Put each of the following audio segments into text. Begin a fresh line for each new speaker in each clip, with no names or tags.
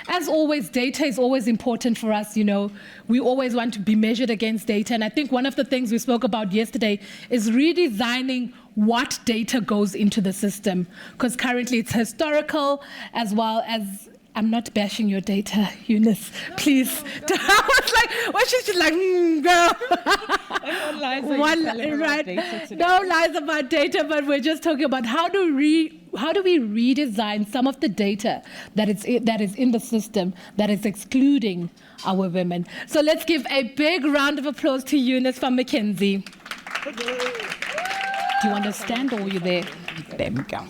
as always, data is always important for us. We always want to be measured against data. And I think one of the things we spoke about yesterday is redesigning what data goes into the system, because currently it's historical as well as, I'm not bashing your data, Eunice, please. No. I was like, well, she's like, girl. No lies about data, but we're just talking about how do we redesign some of the data that is in the system that is excluding our women. So let's give a big round of applause to Eunice from McKinsey. Do you understand, or are you there? There we go.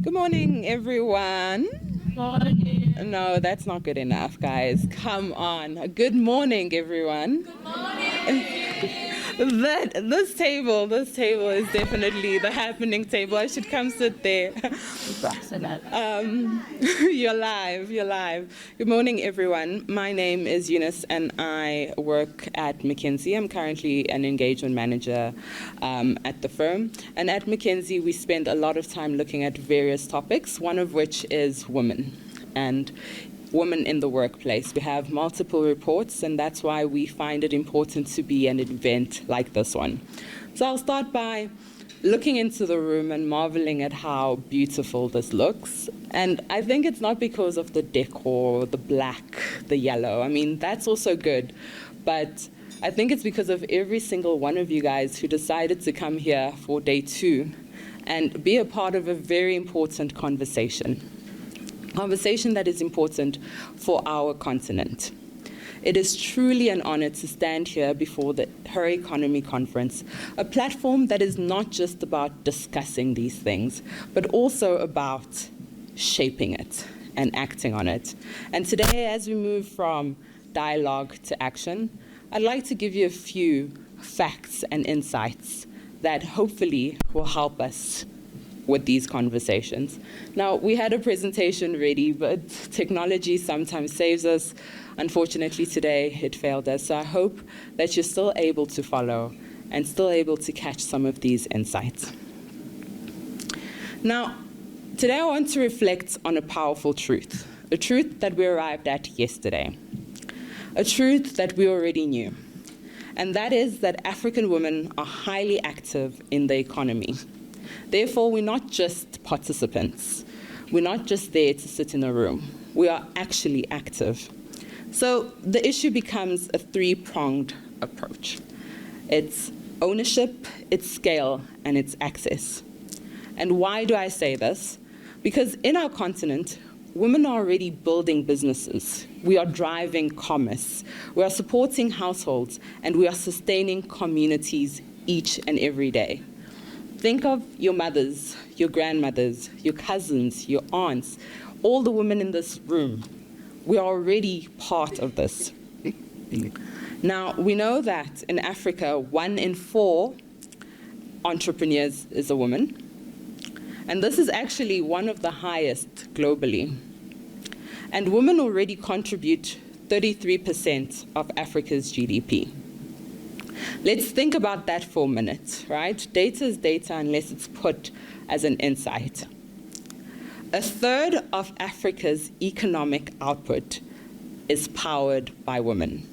Good morning, everyone.
Good morning.
No, that's not good enough, guys. Come on. Good morning, everyone.
Good morning.
This table is definitely the happening table. I should come sit there. You're live. Good morning, everyone. My name is Eunice, and I work at McKinsey. I'm currently an engagement manager at the firm. And at McKinsey, we spend a lot of time looking at various topics, one of which is women and women in the workplace. We have multiple reports, and that's why we find it important to be an event like this one. So I'll start by looking into the room and marveling at how beautiful this looks. And I think it's not because of the decor, the black, the yellow. I mean, that's also good. But I think it's because of every single one of you guys who decided to come here for day 2 and be a part of a very important conversation that is important for our continent. It is truly an honor to stand here before Her Economy Conference, a platform that is not just about discussing these things, but also about shaping it and acting on it. And today, as we move from dialogue to action, I'd like to give you a few facts and insights that hopefully will help us with these conversations. Now, we had a presentation ready, but technology sometimes saves us. Unfortunately, today it failed us. So I hope that you're still able to follow and still able to catch some of these insights. Now, today I want to reflect on a powerful truth, a truth that we arrived at yesterday, a truth that we already knew, and that is that African women are highly active in the economy. Therefore, we're not just participants. We're not just there to sit in a room. We are actually active. So the issue becomes a 3-pronged approach. It's ownership, it's scale, and it's access. And why do I say this? Because in our continent, women are already building businesses. We are driving commerce. We are supporting households, and we are sustaining communities each and every day. Think of your mothers, your grandmothers, your cousins, your aunts, all the women in this room. We are already part of this. Now, we know that in Africa, 1 in 4 entrepreneurs is a woman. And this is actually one of the highest globally. And women already contribute 33% of Africa's GDP. Let's think about that for a minute, right? Data is data unless it's put as an insight. 1/3 of Africa's economic output is powered by women.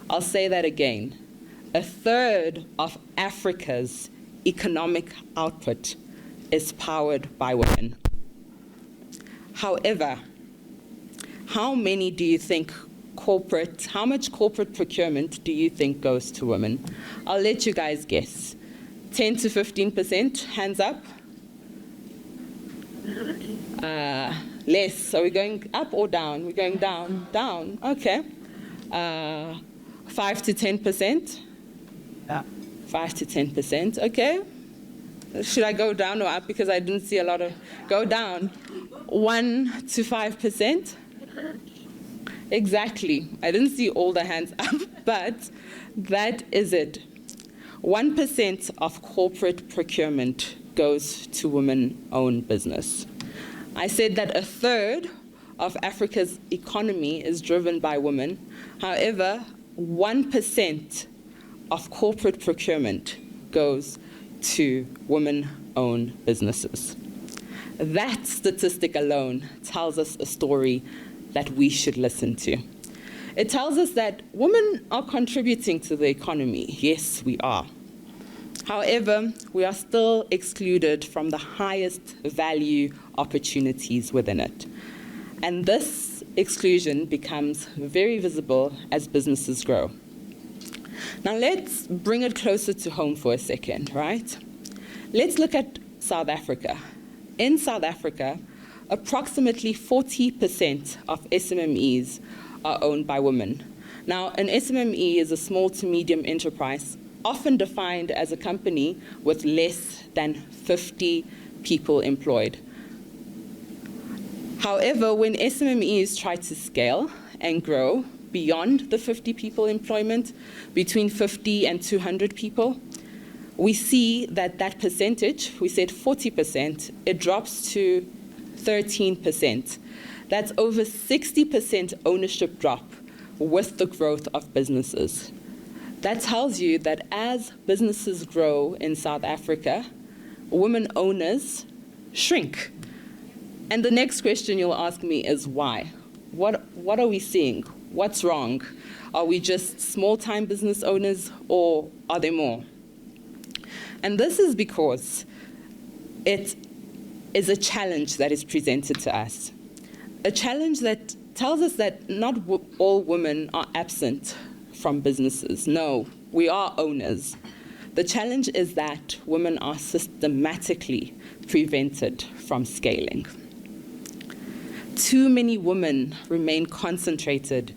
I'll say that again. 1/3 of Africa's economic output is powered by women. However, how much corporate procurement do you think goes to women? I'll let you guys guess. 10 to 15%, hands up. Less, so we're going up or down? We're going down, down, okay. 5 to 10%? 5 to 10%, okay. Should I go down or up? Because I didn't see a lot of, go down. 1 to 5%? Exactly. I didn't see all the hands up, but that is it. 1% of corporate procurement goes to women-owned business. I said that 1/3 of Africa's economy is driven by women. However, 1% of corporate procurement goes to women-owned businesses. That statistic alone tells us a story that we should listen to. It tells us that women are contributing to the economy. Yes, we are. However, we are still excluded from the highest value opportunities within it. And this exclusion becomes very visible as businesses grow. Now let's bring it closer to home for a second, right? Let's look at South Africa. In South Africa, approximately 40% of SMMEs are owned by women. Now, an SMME is a small to medium enterprise, often defined as a company with less than 50 people employed. However, when SMMEs try to scale and grow beyond the 50 people employment, between 50 and 200 people, we see that that percentage, we said 40%, it drops to 13%. That's over 60% ownership drop with the growth of businesses. That tells you that as businesses grow in South Africa, women owners shrink. And the next question you'll ask me is why? What are we seeing? What's wrong? Are we just small-time business owners, or are there more? And this is because it is a challenge that is presented to us. A challenge that tells us that not all women are absent from businesses. No, we are owners. The challenge is that women are systematically prevented from scaling. Too many women remain concentrated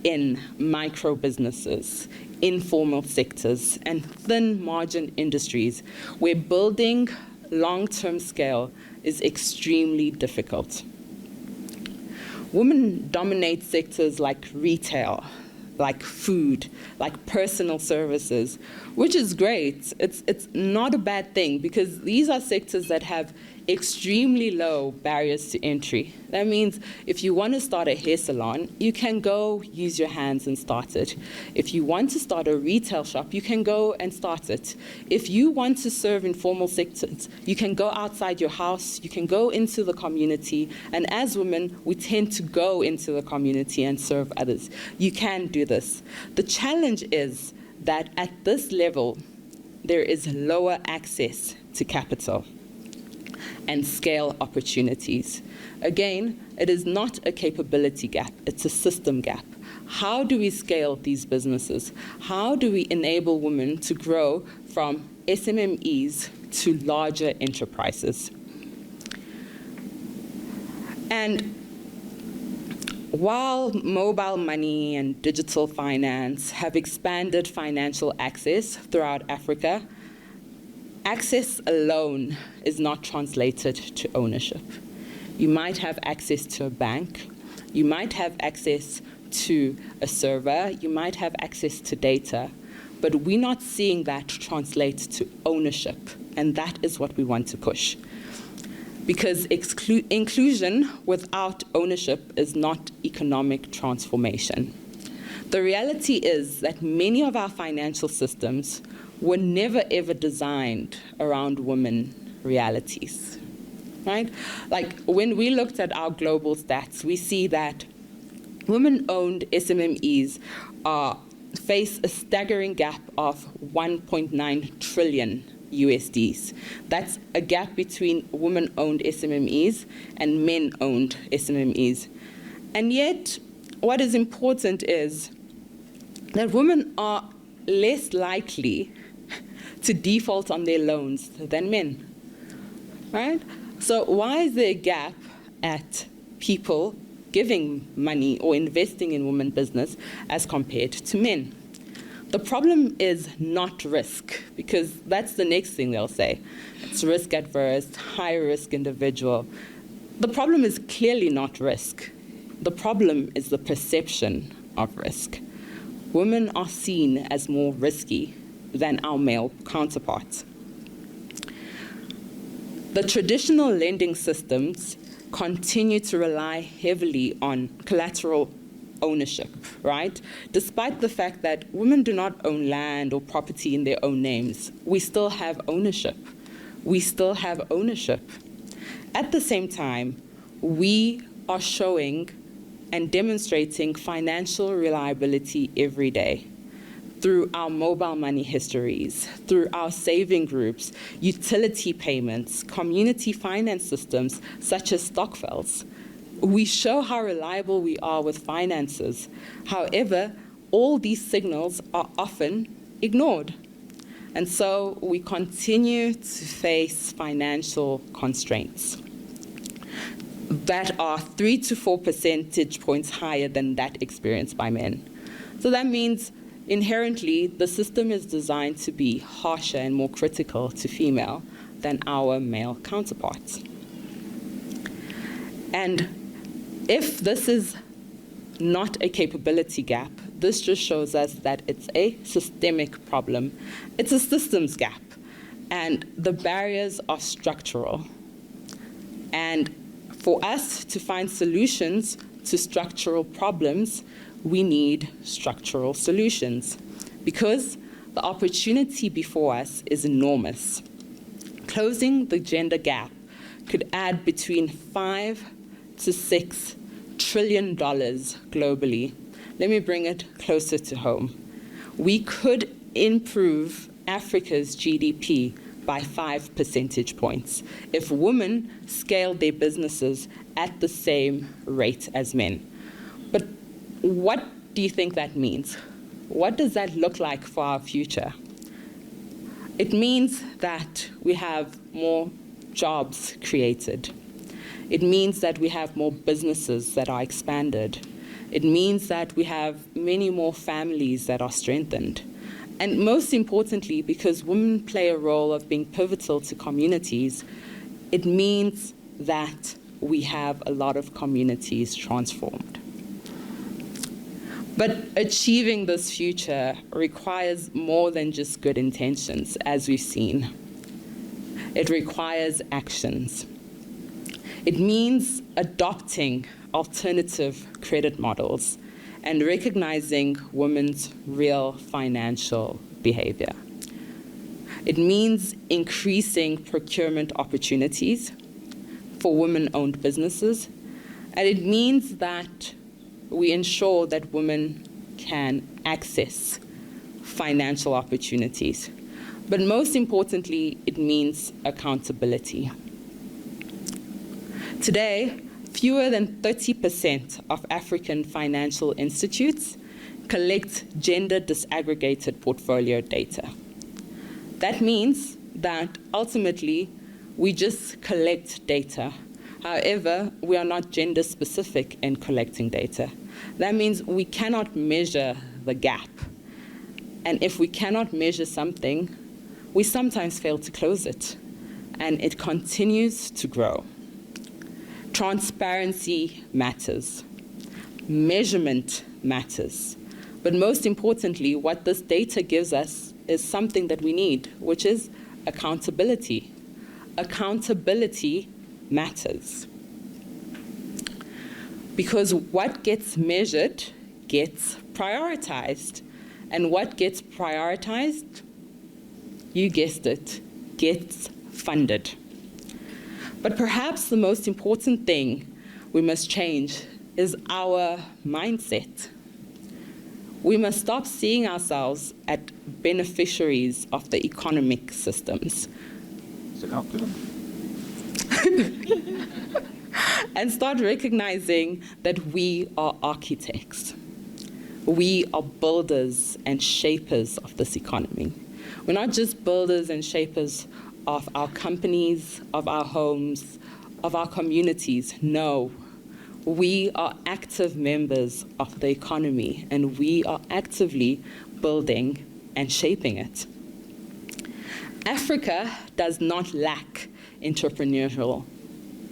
in micro businesses, informal sectors, and thin margin industries where building long-term scale is extremely difficult. Women dominate sectors like retail, like food, like personal services, which is great. It's not a bad thing because these are sectors that have extremely low barriers to entry. That means if you want to start a hair salon, you can go use your hands and start it. If you want to start a retail shop, you can go and start it. If you want to serve informal sectors, you can go outside your house, you can go into the community, and as women, we tend to go into the community and serve others. You can do this. The challenge is that at this level, there is lower access to capital and scale opportunities. Again, it is not a capability gap, it's a system gap. How do we scale these businesses? How do we enable women to grow from SMMEs to larger enterprises? And while mobile money and digital finance have expanded financial access throughout Africa, access alone is not translated to ownership. You might have access to a bank, you might have access to a server, you might have access to data, but we're not seeing that translate to ownership, and that is what we want to push. Because inclusion without ownership is not economic transformation. The reality is that many of our financial systems were never ever designed around women realities, right? Like when we looked at our global stats, we see that women-owned SMMEs face a staggering gap of 1.9 trillion USDs. That's a gap between women-owned SMMEs and men-owned SMMEs. And yet, what is important is that women are less likely to default on their loans than men, right? So why is there a gap at people giving money or investing in women business as compared to men? The problem is not risk, because that's the next thing they'll say. It's risk adverse, high risk individual. The problem is clearly not risk. The problem is the perception of risk. Women are seen as more risky than our male counterparts. The traditional lending systems continue to rely heavily on collateral ownership, right? Despite the fact that women do not own land or property in their own names, we still have ownership. We still have ownership. At the same time, we are showing and demonstrating financial reliability every day through our mobile money histories, through our saving groups, utility payments, community finance systems such as Stokvels. We show how reliable we are with finances. However, all these signals are often ignored. And so we continue to face financial constraints that are 3 to 4 percentage points higher than that experienced by men. So that means inherently the system is designed to be harsher and more critical to female than our male counterparts. And if this is not a capability gap, this just shows us that it's a systemic problem. It's a systems gap, and the barriers are structural. And for us to find solutions to structural problems, we need structural solutions, because the opportunity before us is enormous. Closing the gender gap could add between $5 to $6 trillion globally. Let me bring it closer to home. We could improve Africa's GDP by 5 percentage points if women scaled their businesses at the same rate as men. But what do you think that means? What does that look like for our future? It means that we have more jobs created. It means that we have more businesses that are expanded. It means that we have many more families that are strengthened. And most importantly, because women play a role of being pivotal to communities, it means that we have a lot of communities transformed. But achieving this future requires more than just good intentions, as we've seen. It requires actions. It means adopting alternative credit models and recognizing women's real financial behavior. It means increasing procurement opportunities for women-owned businesses, and it means that we ensure that women can access financial opportunities. But most importantly, it means accountability. Today, fewer than 30% of African financial institutes collect gender disaggregated portfolio data. That means that ultimately we just collect data. However, we are not gender specific in collecting data. That means we cannot measure the gap. And if we cannot measure something, we sometimes fail to close it, and it continues to grow. Transparency matters. Measurement matters. But most importantly, what this data gives us is something that we need, which is accountability. Accountability matters. Because what gets measured gets prioritized. And what gets prioritized, you guessed it, gets funded. But perhaps the most important thing we must change is our mindset. We must stop seeing ourselves as beneficiaries of the economic systems. And start recognizing that we are architects. We are builders and shapers of this economy. We're not just builders and shapers of our companies, of our homes, of our communities. No, we are active members of the economy, and we are actively building and shaping it. Africa does not lack entrepreneurial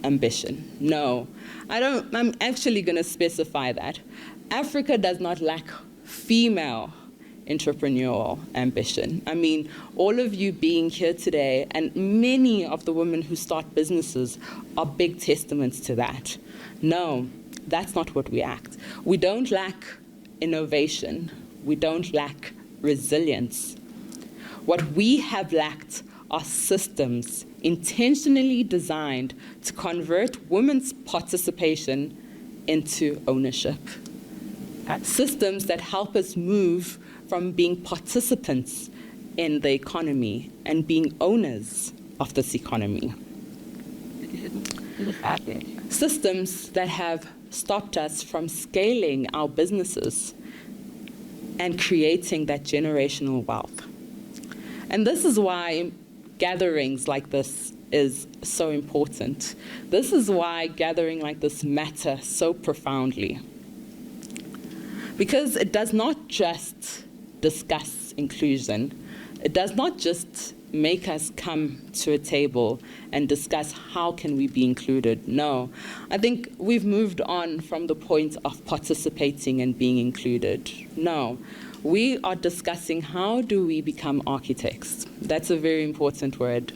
ambition. No, I'm actually going to specify that. Africa does not lack female entrepreneurial ambition. I mean, all of you being here today and many of the women who start businesses are big testaments to that. No, that's not what we act. We don't lack innovation. We don't lack resilience. What we have lacked are systems intentionally designed to convert women's participation into ownership. Systems that help us move from being participants in the economy and being owners of this economy. Systems that have stopped us from scaling our businesses and creating that generational wealth. And this is why gatherings like this is so important. This is why gathering like this matter so profoundly. Because it does not just discuss inclusion. It does not just make us come to a table and discuss how can we be included. No, I think we've moved on from the point of participating and being included. No, we are discussing how do we become architects. That's a very important word.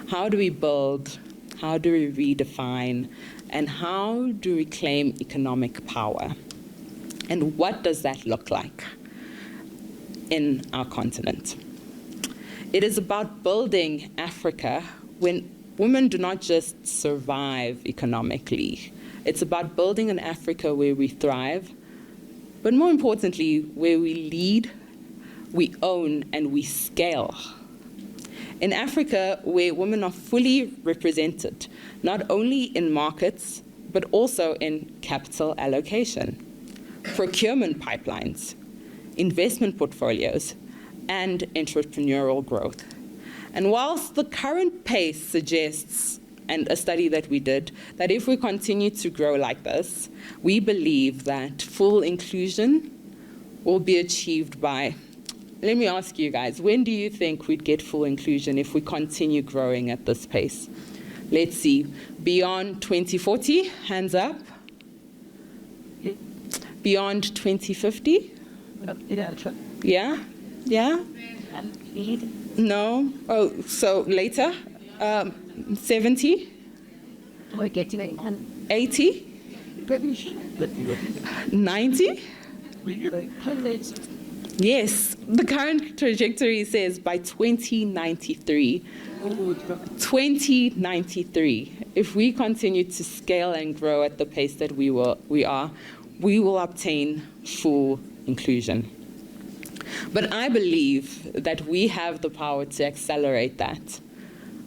How do we build? How do we redefine? And how do we claim economic power? And what does that look like in our continent? It is about building Africa when women do not just survive economically. It's about building an Africa where we thrive, but more importantly, where we lead, we own, and we scale. In Africa, where women are fully represented, not only in markets, but also in capital allocation, procurement pipelines, investment portfolios, and entrepreneurial growth. And whilst the current pace suggests, and a study that we did, that if we continue to grow like this, we believe that full inclusion will be achieved by, let me ask you guys, when do you think we'd get full inclusion if we continue growing at this pace? Let's see, beyond 2040, hands up. Beyond 2050? Yeah? Yeah? No? Oh, so later? 70? 80? 90? Yes, the current trajectory says by 2093. 2093. If we continue to scale and grow at the pace that we are, we will obtain full inclusion. But I believe that we have the power to accelerate that.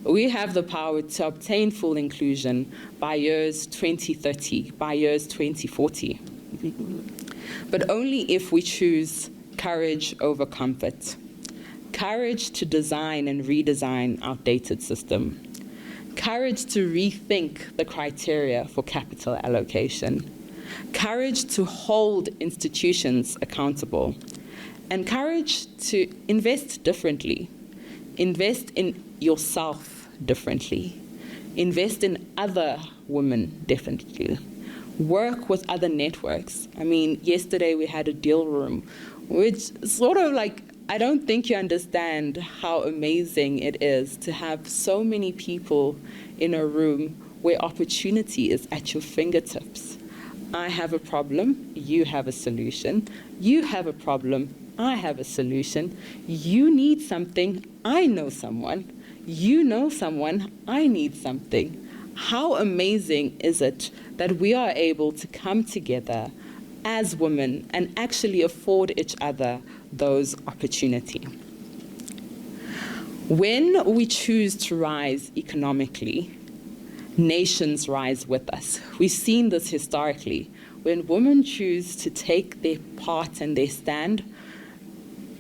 We have the power to obtain full inclusion by years 2030, by years 2040. But only if we choose courage over comfort, courage to design and redesign outdated system, courage to rethink the criteria for capital allocation, courage to hold institutions accountable, and courage to invest differently. Invest in yourself differently. Invest in other women differently. Work with other networks. I mean, yesterday we had a deal room, which sort of like, I don't think you understand how amazing it is to have so many people in a room where opportunity is at your fingertips. I have a problem, you have a solution. You have a problem, I have a solution. You need something, I know someone. You know someone, I need something. How amazing is it that we are able to come together as women and actually afford each other those opportunities? When we choose to rise economically, nations rise with us. We've seen this historically. When women choose to take their part and their stand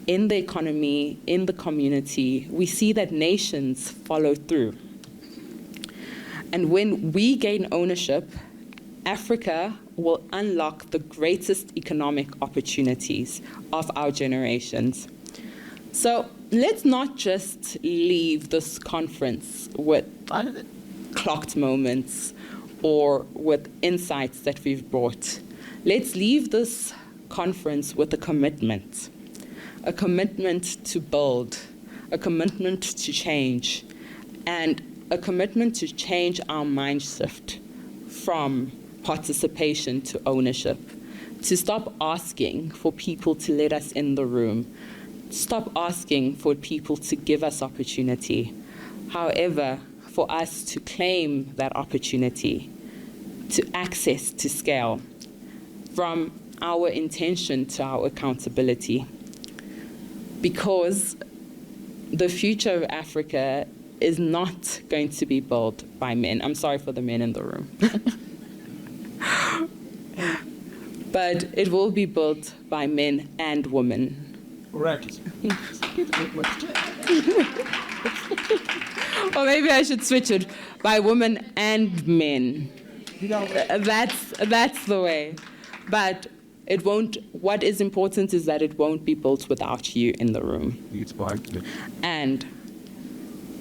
in the economy, in the community, we see that nations follow through. And when we gain ownership, Africa will unlock the greatest economic opportunities of our generations. So let's not just leave this conference with clocked moments or with insights that we've brought. Let's leave this conference with a commitment to build, a commitment to change, and a commitment to change our mind shift from participation to ownership, to stop asking for people to let us in the room, stop asking for people to give us opportunity, However, for us to claim that opportunity, to access to scale, from our intention to our accountability, because the future of Africa is not going to be built by men. I'm sorry for the men in the room. But it will be built by men and women.
Correct.
Or maybe I should switch it, by women and men. That's the way. But it won't. What is important is that it won't be built without you in the room. And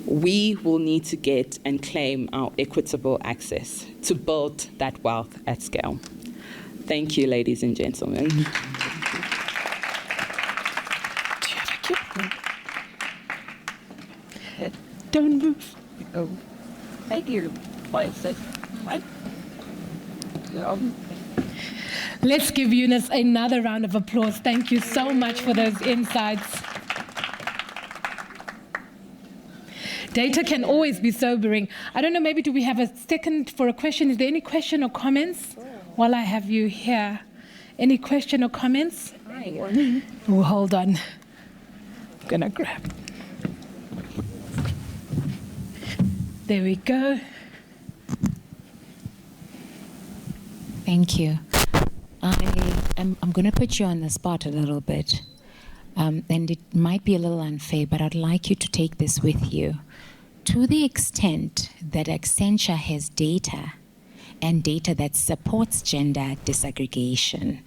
we will need to get and claim our equitable access to build that wealth at scale. Thank you, ladies and gentlemen.
Don't move.
Oh, thank you.
Let's give Eunice another round of applause. Thank you so much for those insights. Data can always be sobering. I don't know, maybe do we have a second for a question? Is there any question or comments while I have you here? Any question or comments? Oh, hold on. I'm gonna grab. There we go.
Thank you. I'm going to put you on the spot a little bit. And it might be a little unfair, but I'd like you to take this with you. To the extent that Accenture has data, and data that supports gender disaggregation,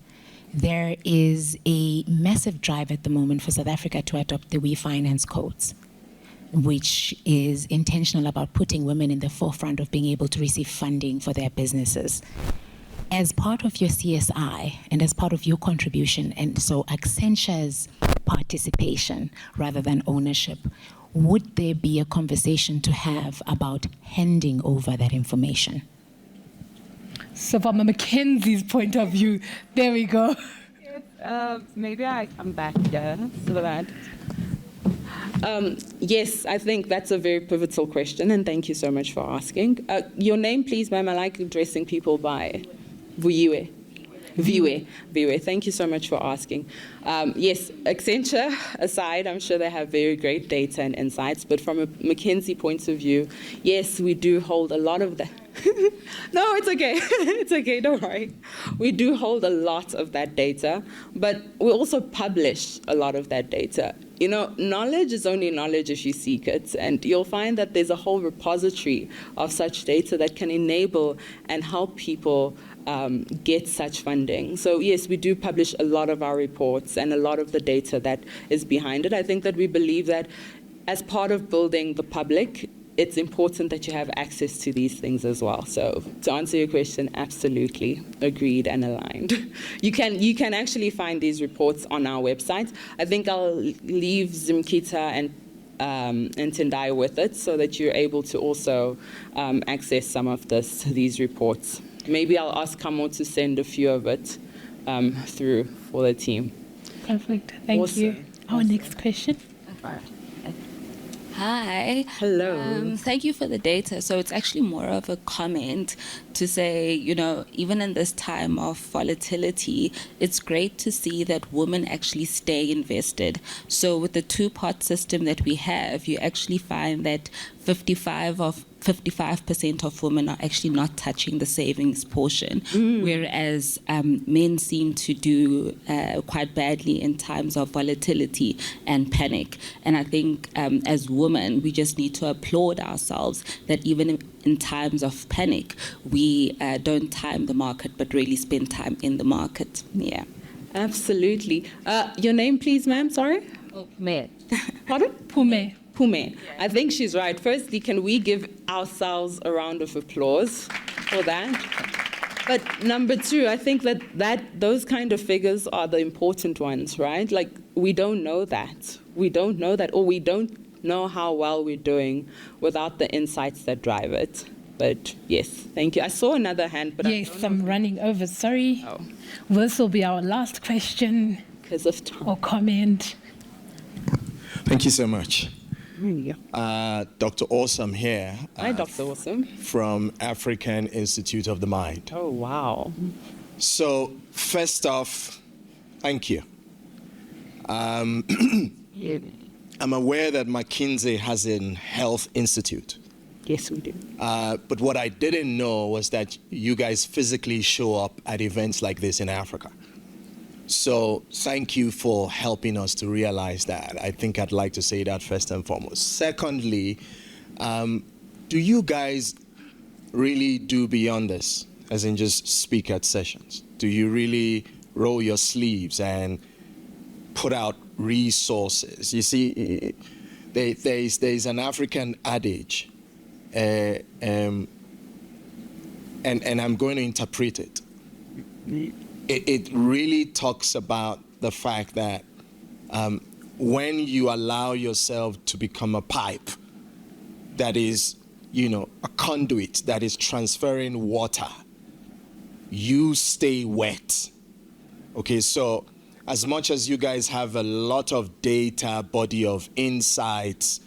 there is a massive drive at the moment for South Africa to adopt the We Finance codes, which is intentional about putting women in the forefront of being able to receive funding for their businesses. As part of your CSI and as part of your contribution, and so Accenture's participation rather than ownership, would there be a conversation to have about handing over that information?
So from a McKinsey's point of view, there we go.
Maybe I come back here so that. Yes, I think that's a very pivotal question, and thank you so much for asking. Your name, please, ma'am. I like addressing people by Viwe. Viwe, thank you so much for asking. Yes, Accenture aside, I'm sure they have very great data and insights, but from a McKinsey point of view, yes, we do hold a lot of that. No, it's okay. It's okay, don't worry. We do hold a lot of that data, but we also publish a lot of that data. You know, knowledge is only knowledge if you seek it, and you'll find that there's a whole repository of such data that can enable and help people get such funding. So yes, we do publish a lot of our reports and a lot of the data that is behind it. I think that we believe that as part of building the public, it's important that you have access to these things as well. So to answer your question, absolutely agreed and aligned. You can actually find these reports on our website. I think I'll leave Zimkita and Tendai with it so that you're able to also access some of these reports. Maybe I'll ask Kamo to send a few of it through for the team.
Perfect. Thank you. Our next question.
Hi.
Hello.
Thank you for the data. So it's actually more of a comment to say, you know, even in this time of volatility, it's great to see that women actually stay invested. So with the two-part system that we have, you actually find that 55% of women are actually not touching the savings portion, whereas men seem to do quite badly in times of volatility and panic. And I think as women, we just need to applaud ourselves that even in times of panic, we don't time the market, but really spend time in the market. Yeah.
Absolutely. Your name, please, ma'am? Sorry?
Oh, Matt.
Pardon?
Pume.
Pume. I think she's right. Firstly, can we give ourselves a round of applause for that? But number two, I think that those kind of figures are the important ones, right? Like, we don't know that. We don't know that, or we don't know how well we're doing without the insights that drive it. But yes, thank you. I saw another hand, but
Yes, I'm running over. Sorry.
Oh.
This will be our last question
Because of time.
or comment.
Thank you so much. Dr. Awesome here.
Hi, Dr. Awesome.
From African Institute of the Mind.
Oh, wow.
So, first off, thank you. I'm aware that McKinsey has a health institute.
Yes, we do.
But what I didn't know was that you guys physically show up at events like this in Africa. So thank you for helping us to realize that. I think I'd like to say that first and foremost. Secondly, do you guys really do beyond this, as in just speak at sessions? Do you really roll your sleeves and put out resources? You see, there's an African adage, and I'm going to interpret it. It really talks about the fact that when you allow yourself to become a pipe that is, a conduit that is transferring water, you stay wet. Okay, so as much as you guys have a lot of data, body of insights,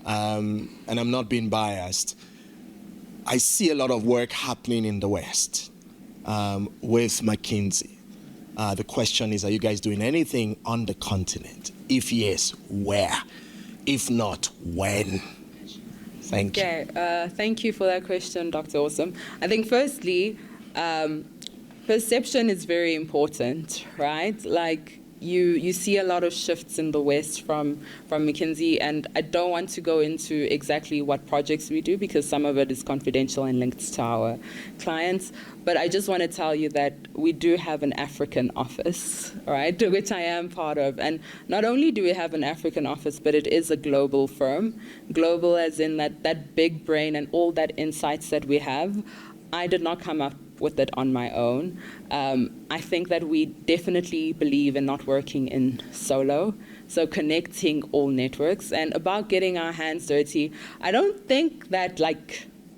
and I'm not being biased, I see a lot of work happening in the West. With McKinsey. The question is, are you guys doing anything on the continent? If yes, where? If not, when? Thank you.
Okay, thank you for that question, Dr. Awesome. I think firstly, perception is very important, right? Like you see a lot of shifts in the West from McKinsey, and I don't want to go into exactly what projects we do because some of it is confidential and linked to our clients. But I just want to tell you that we do have an African office, right, which I am part of. And not only do we have an African office, but it is a global firm. Global as in that big brain and all that insights that we have. I did not come up with it on my own. I think that we definitely believe in not working in solo, so connecting all networks. And about getting our hands dirty, I don't think that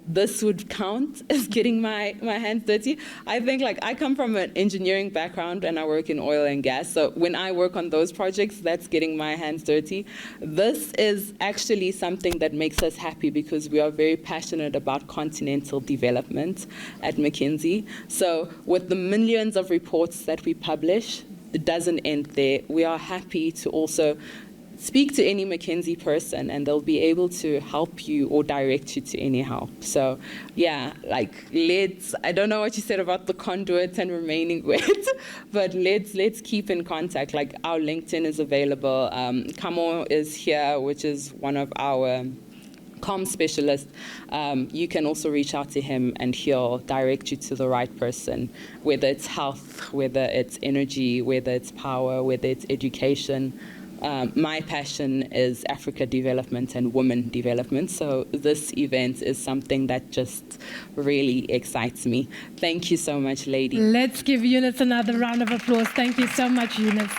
this would count as getting my hands dirty. I think I come from an engineering background and I work in oil and gas. So when I work on those projects, that's getting my hands dirty. This is actually something that makes us happy because we are very passionate about continental development at McKinsey. So with the millions of reports that we publish, it doesn't end there. We are happy to also speak to any McKinsey person and they'll be able to help you or direct you to any help. So yeah, I don't know what you said about the conduit and remaining wet, but let's keep in contact. Our LinkedIn is available. Kamo is here, which is one of our comm specialists. You can also reach out to him and he'll direct you to the right person, whether it's health, whether it's energy, whether it's power, whether it's education. My passion is Africa development and women development, so this event is something that just really excites me. Thank you so much, lady.
Let's give Eunice another round of applause. Thank you so much, Eunice.